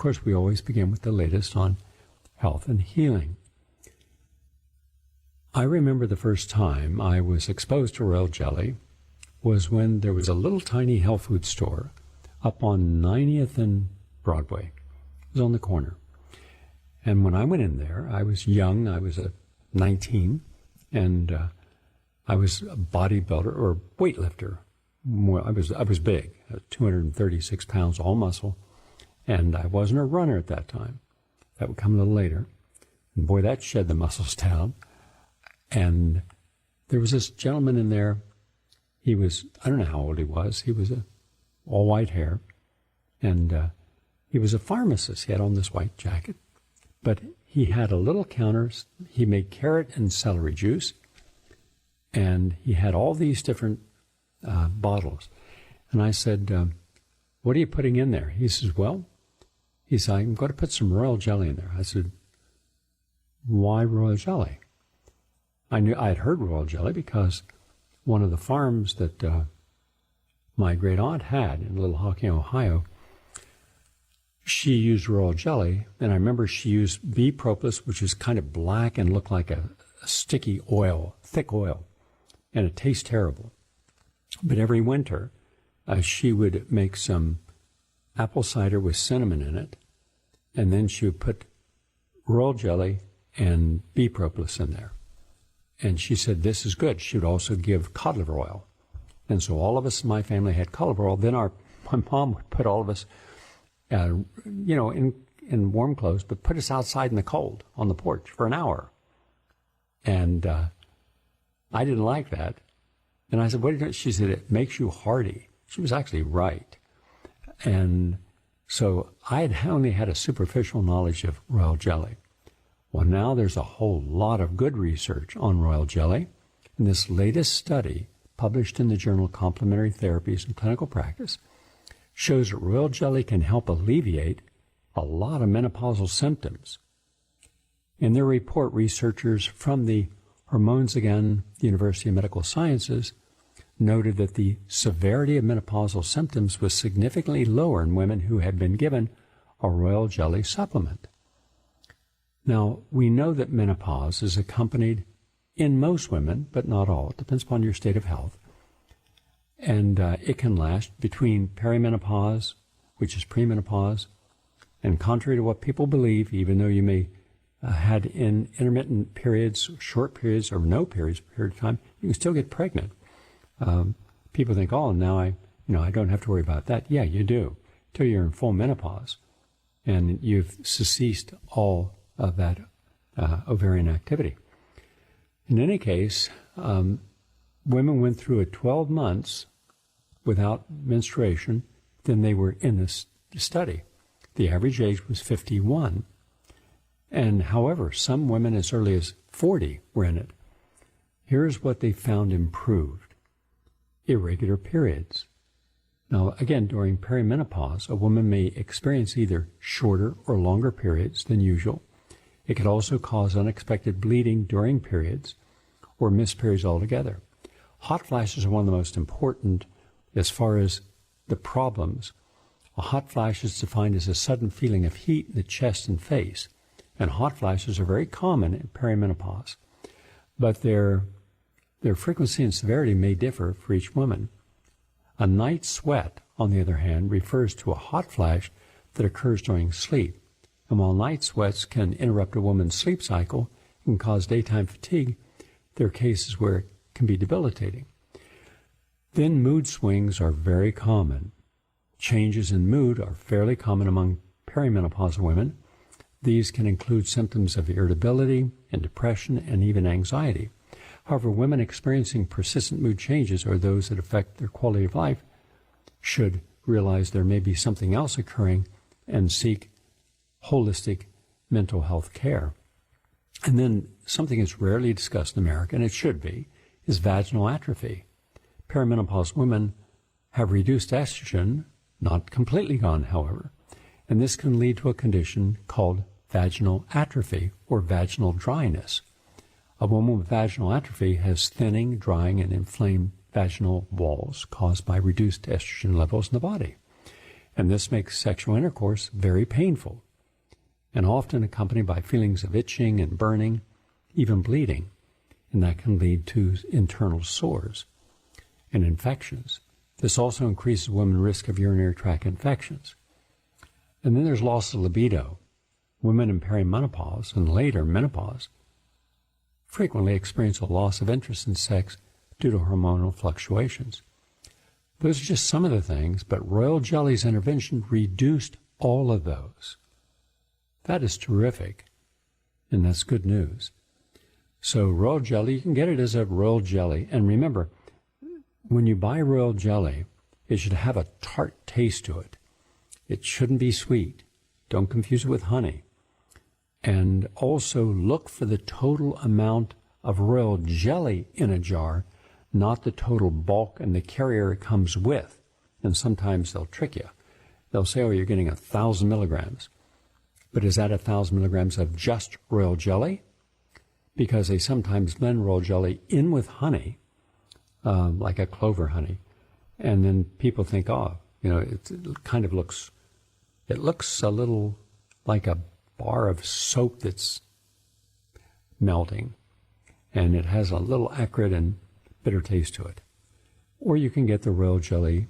course, we always begin with the latest on health and healing. I remember the first time I was exposed to royal jelly was when there was a little tiny health food store up on 90th and Broadway. It was on the corner. And when I went in there, I was young. I was 19, and I was a bodybuilder or weightlifter. I was big, 236 pounds, all muscle, and I wasn't a runner at that time. That would come a little later. And boy, that shed the muscles down. And there was this gentleman in there. He was, I don't know how old he was. He was all white hair, and he was a pharmacist. He had on this white jacket, but he had a little counter. He made carrot and celery juice, and he had all these different bottles. And I said, what are you putting in there? He says, I'm going to put some royal jelly in there. I said, why royal jelly? I knew I'd heard royal jelly because one of the farms that my great aunt had in Little Hocking, Ohio, she used royal jelly, and I remember she used bee propolis, which is kind of black and looked like a sticky oil, thick oil, and it tastes terrible. But every winter, she would make some apple cider with cinnamon in it, and then she would put royal jelly and bee propolis in there. And she said, this is good. She would also give cod liver oil. And so all of us in my family had cod liver oil. Then my mom would put all of us, in warm clothes, but put us outside in the cold on the porch for an hour. And I didn't like that. And I said, what are you doing? She said, it makes you hardy. She was actually right. And so I had only had a superficial knowledge of royal jelly. Well, now there's a whole lot of good research on royal jelly. And this latest study, published in the journal Complementary Therapies and Clinical Practice, shows that royal jelly can help alleviate a lot of menopausal symptoms. In their report, researchers from the Hormozgan University of Medical Sciences noted that the severity of menopausal symptoms was significantly lower in women who had been given a royal jelly supplement. Now, we know that menopause is accompanied in most women, but not all. It depends upon your state of health. And it can last between perimenopause, which is premenopause, and contrary to what people believe, even though you may had in intermittent periods, short periods, or no periods, period of time, you can still get pregnant. People think, oh, now I don't have to worry about that. Yeah, you do, till you're in full menopause, and you've ceased all of that ovarian activity. In any case, women went through a 12 months without menstruation than they were in this study. The average age was 51. And however, some women as early as 40 were in it. Here's what they found improved: irregular periods. Now, again, during perimenopause, a woman may experience either shorter or longer periods than usual. It could also cause unexpected bleeding during periods or miss periods altogether. Hot flashes are one of the most important as far as the problems. A hot flash is defined as a sudden feeling of heat in the chest and face, and hot flashes are very common in perimenopause, but their frequency and severity may differ for each woman. A night sweat, on the other hand, refers to a hot flash that occurs during sleep. And while night sweats can interrupt a woman's sleep cycle and cause daytime fatigue, there are cases where it can be debilitating. Then mood swings are very common. Changes in mood are fairly common among perimenopausal women. These can include symptoms of irritability and depression and even anxiety. However, women experiencing persistent mood changes or those that affect their quality of life should realize there may be something else occurring and seek holistic mental health care. And then something that's rarely discussed in America, and it should be, is vaginal atrophy. Perimenopausal women have reduced estrogen, not completely gone, however, and this can lead to a condition called vaginal atrophy or vaginal dryness. A woman with vaginal atrophy has thinning, drying, and inflamed vaginal walls caused by reduced estrogen levels in the body. And this makes sexual intercourse very painful, and often accompanied by feelings of itching and burning, even bleeding, and that can lead to internal sores and infections. This also increases women's risk of urinary tract infections. And then there's loss of libido. Women in perimenopause and later menopause frequently experience a loss of interest in sex due to hormonal fluctuations. Those are just some of the things, but royal jelly's intervention reduced all of those. That is terrific, and that's good news. So royal jelly, you can get it as a royal jelly. And remember, when you buy royal jelly, it should have a tart taste to it. It shouldn't be sweet. Don't confuse it with honey. And also look for the total amount of royal jelly in a jar, not the total bulk and the carrier it comes with. And sometimes they'll trick you. They'll say, oh, you're getting 1,000 milligrams. But is that 1,000 milligrams of just royal jelly? Because they sometimes blend royal jelly in with honey, like a clover honey. And then people think, oh, it kind of looks a little like a bar of soap that's melting. And it has a little acrid and bitter taste to it. Or you can get the royal jelly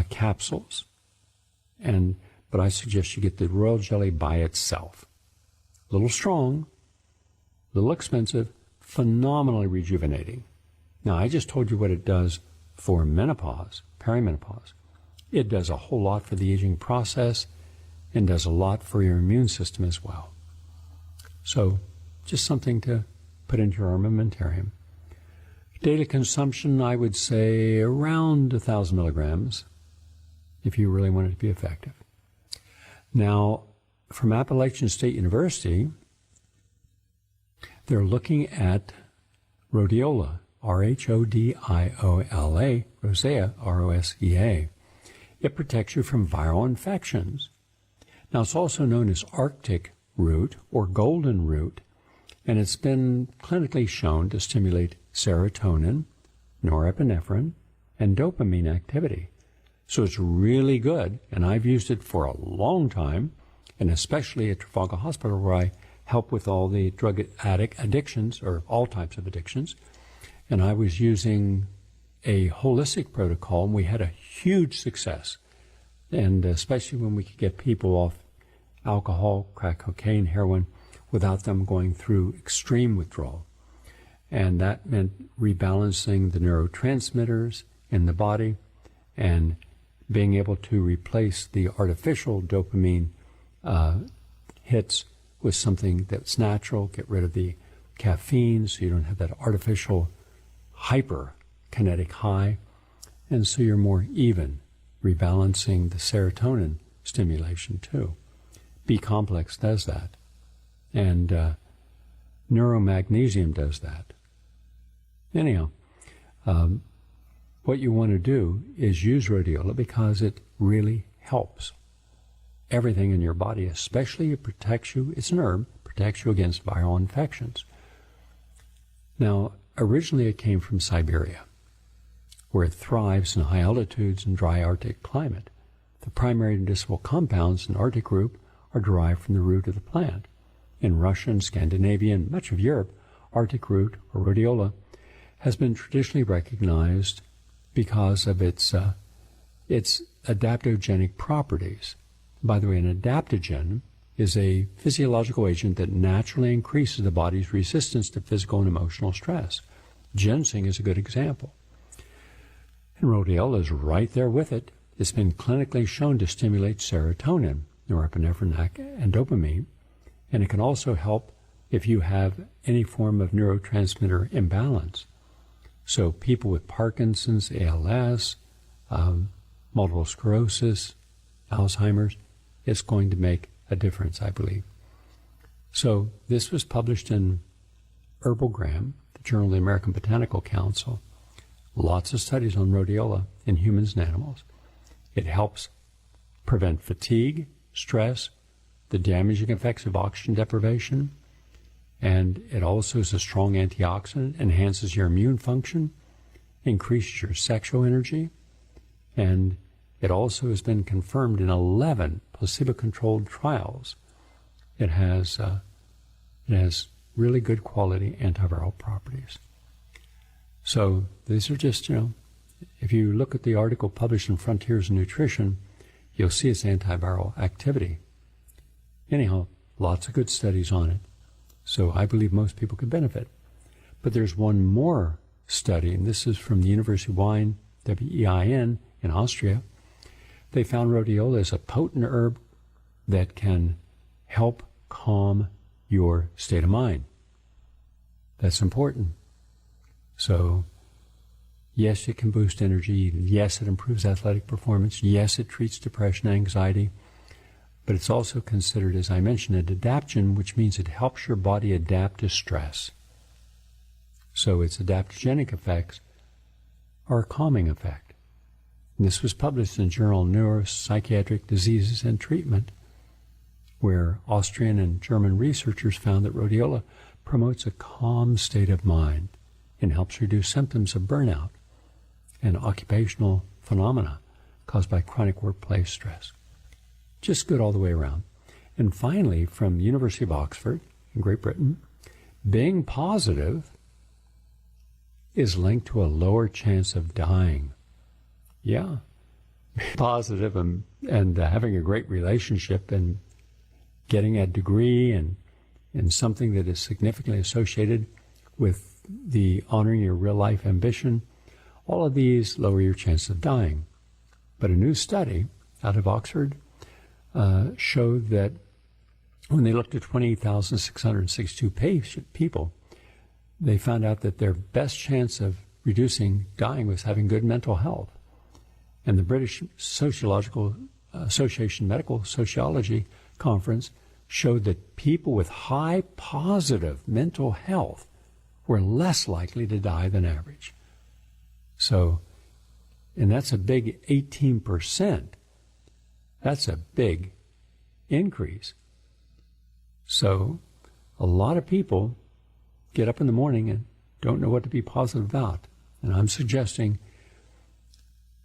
capsules. But I suggest you get the royal jelly by itself. A little strong, a little expensive, phenomenally rejuvenating. Now, I just told you what it does for menopause, perimenopause. It does a whole lot for the aging process and does a lot for your immune system as well. So, just something to put into your armamentarium. Daily consumption, I would say around 1,000 milligrams if you really want it to be effective. Now, from Appalachian State University, they're looking at rhodiola, rhodiola, rosea, R-O-S-E-A. It protects you from viral infections. Now, it's also known as Arctic root or golden root, and it's been clinically shown to stimulate serotonin, norepinephrine, and dopamine activity. So it's really good, and I've used it for a long time, and especially at Trafalgar Hospital where I help with all the drug addict addictions, or all types of addictions. And I was using a holistic protocol, and we had a huge success. And especially when we could get people off alcohol, crack cocaine, heroin, without them going through extreme withdrawal. And that meant rebalancing the neurotransmitters in the body and being able to replace the artificial dopamine hits with something that's natural, get rid of the caffeine so you don't have that artificial hyperkinetic high, and so you're more even, rebalancing the serotonin stimulation too. B-complex does that, and neuromagnesium does that. Anyhow, what you want to do is use rhodiola because it really helps everything in your body, especially it protects you, it's an herb, protects you against viral infections. Now, originally it came from Siberia, where it thrives in high altitudes and dry Arctic climate. The primary medicinal compounds in Arctic group are derived from the root of the plant. In Russia and Scandinavia and much of Europe, Arctic root, or rhodiola, has been traditionally recognized because of its adaptogenic properties. By the way, an adaptogen is a physiological agent that naturally increases the body's resistance to physical and emotional stress. Ginseng is a good example. And rhodiola is right there with it. It's been clinically shown to stimulate serotonin, norepinephrine, and dopamine, and it can also help if you have any form of neurotransmitter imbalance. So people with Parkinson's, ALS, multiple sclerosis, Alzheimer's, it's going to make a difference, I believe. So this was published in Herbalgram, the Journal of the American Botanical Council. Lots of studies on rhodiola in humans and animals. It helps prevent fatigue, stress, the damaging effects of oxygen deprivation, and it also is a strong antioxidant, enhances your immune function, increases your sexual energy, and It also has been confirmed in 11 placebo-controlled trials. It has really good quality antiviral properties. So these are just, if you look at the article published in Frontiers in Nutrition, you'll see its antiviral activity. Anyhow, lots of good studies on it. So I believe most people could benefit. But there's one more study, and this is from the University of Wien, W-E-I-N, in Austria. They found rhodiola is a potent herb that can help calm your state of mind. That's important. So, yes, it can boost energy. Yes, it improves athletic performance. Yes, it treats depression, anxiety. But it's also considered, as I mentioned, an adaptogen, which means it helps your body adapt to stress. So its adaptogenic effects are a calming effect. And this was published in the journal Neuropsychiatric Diseases and Treatment, where Austrian and German researchers found that rhodiola promotes a calm state of mind and helps reduce symptoms of burnout and occupational phenomena caused by chronic workplace stress. Just good all the way around. And finally, from the University of Oxford in Great Britain, being positive is linked to a lower chance of dying. Yeah. Positive and having a great relationship and getting a degree and something that is significantly associated with the honoring your real life ambition, all of these lower your chance of dying. But a new study out of Oxford showed that when they looked at 28,662 people, they found out that their best chance of reducing dying was having good mental health. And the British Sociological Association Medical Sociology Conference showed that people with high positive mental health were less likely to die than average. So, and that's a big 18%. That's a big increase. So, a lot of people get up in the morning and don't know what to be positive about. And I'm suggesting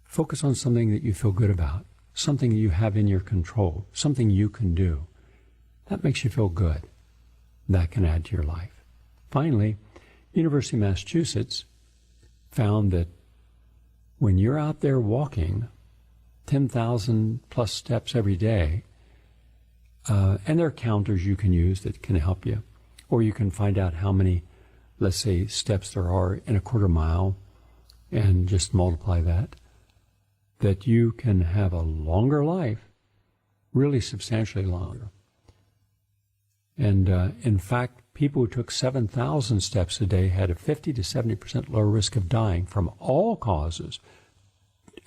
focus on something that you feel good about, something you have in your control, something you can do. That makes you feel good. That can add to your life. Finally, University of Massachusetts found that when you're out there walking 10,000 plus steps every day, and there are counters you can use that can help you, or you can find out how many, let's say, steps there are in a quarter mile and just multiply that you can have a longer life, really substantially longer. And in fact, people who took 7,000 steps a day had a 50 to 70% lower risk of dying from all causes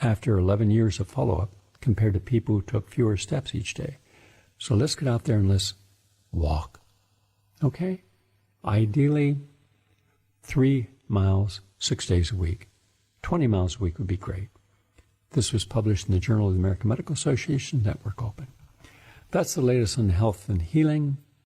after 11 years of follow-up compared to people who took fewer steps each day. So let's get out there and let's walk. Okay? Ideally, 3 miles, 6 days a week. 20 miles a week would be great. This was published in the Journal of the American Medical Association, Network Open. That's the latest on health and healing.